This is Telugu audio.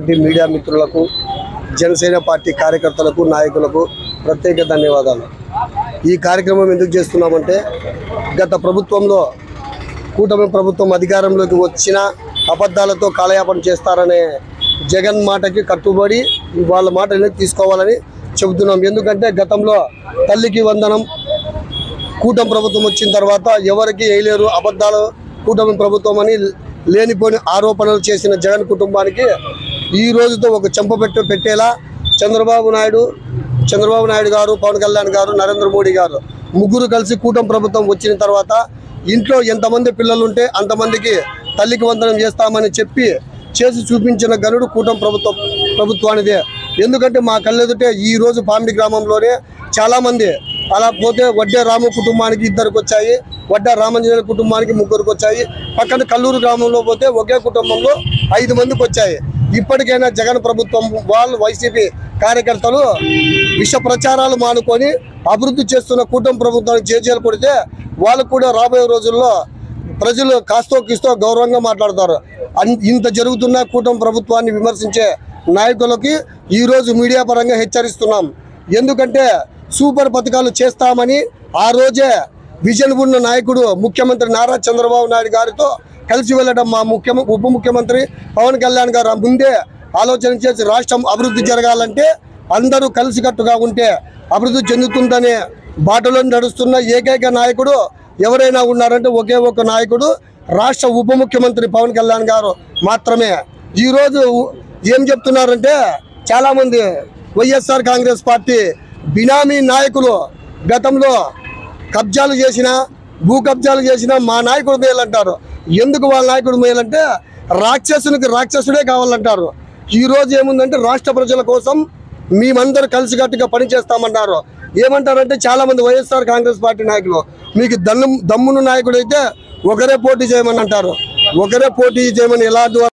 పార్టీ మీడియా మిత్రులకు, జనసేన పార్టీ కార్యకర్తలకు, నాయకులకు ప్రత్యేక ధన్యవాదాలు. ఈ కార్యక్రమం ఎందుకు చేస్తున్నామంటే, గత ప్రభుత్వంలో కూటమి ప్రభుత్వం అధికారంలోకి వచ్చిన అబద్ధాలతో కాలయాపన చేస్తారనే జగన్ మాటకి కట్టుబడి వాళ్ళ మాట తీసుకోవాలని చెబుతున్నాం. ఎందుకంటే గతంలో తల్లికి వందనం కూటమి ప్రభుత్వం వచ్చిన తర్వాత ఎవరికి వేయలేరు, అబద్ధాలు కూటమి ప్రభుత్వం అని లేనిపోని ఆరోపణలు చేసిన జగన్ కుటుంబానికి ఈ రోజుతో ఒక చెంపపెట్టు పెట్టేలా చంద్రబాబు నాయుడు గారు, పవన్ కళ్యాణ్ గారు, నరేంద్ర మోడీ గారు ముగ్గురు కలిసి కూటమి ప్రభుత్వం వచ్చిన తర్వాత ఇంట్లో ఎంతమంది పిల్లలు ఉంటే అంతమందికి తల్లికి వందనం చేస్తామని చెప్పి చేసి చూపించిన గనుడు కూటమి ప్రభుత్వానిదే. ఎందుకంటే మా కళ్ళెదుటే ఈ రోజు పామిడి గ్రామంలోనే చాలామంది, అలా పోతే వడ్డే రాము కుటుంబానికి 2 వచ్చాయి, వడ్డే రామంజనేయుల కుటుంబానికి 3 వచ్చాయి, పక్కన కల్లూరు గ్రామంలో పోతే ఒకే కుటుంబంలో 5 మందికి వచ్చాయి. ఇప్పటికైనా జగన్ ప్రభుత్వం వాళ్ళు వైసీపీ కార్యకర్తలు విష ప్రచారాలు మానుకొని అభివృద్ధి చేస్తున్న కూటమి ప్రభుత్వానికి జేజేలు కొడితే వాళ్ళు కూడా రాబోయే రోజుల్లో ప్రజలు కాస్తో కిస్తో గౌరవంగా మాట్లాడతారు. ఇంత జరుగుతున్న కూటమి ప్రభుత్వాన్ని విమర్శించే నాయకులకి ఈరోజు మీడియా పరంగా హెచ్చరిస్తున్నాం. ఎందుకంటే సూపర్ పథకాలు చేస్తామని ఆ రోజే విజన్ ఉన్న నాయకుడు ముఖ్యమంత్రి నారా చంద్రబాబు నాయుడు గారితో కలిసి వెళ్ళడం మా ఉప ముఖ్యమంత్రి పవన్ కళ్యాణ్ గారు ముందే ఆలోచన చేసి రాష్ట్రం అభివృద్ధి జరగాలంటే అందరూ కలిసికట్టుగా ఉంటే అభివృద్ధి చెందుతుందనే బాటలో నడుస్తున్న ఏకైక నాయకుడు ఎవరైనా ఉన్నారంటే ఒకే ఒక నాయకుడు రాష్ట్ర ఉప ముఖ్యమంత్రి పవన్ కళ్యాణ్ గారు మాత్రమే. ఈరోజు ఏం చెప్తున్నారంటే చాలామంది వైఎస్ఆర్ కాంగ్రెస్ పార్టీ బినామీ నాయకులు గతంలో కబ్జాలు చేసినా, భూ కబ్జాలు చేసినా మా నాయకుడు మేలంటారు. ఎందుకు వాళ్ళ నాయకుడు మేలంటే రాక్షసునికి రాక్షసుడే కావాలంటారు. ఈరోజు ఏముందంటే రాష్ట్ర ప్రజల కోసం మేమందరూ కలిసికట్టుగా పనిచేస్తామన్నారు. ఏమంటారంటే చాలామంది వైఎస్ఆర్ కాంగ్రెస్ పార్టీ నాయకులు మీకు దమ్మును నాయకుడు అయితే ఒకరే పోటీ చేయమని అంటారు. ఒకరే పోటీ చేయమని ఎలా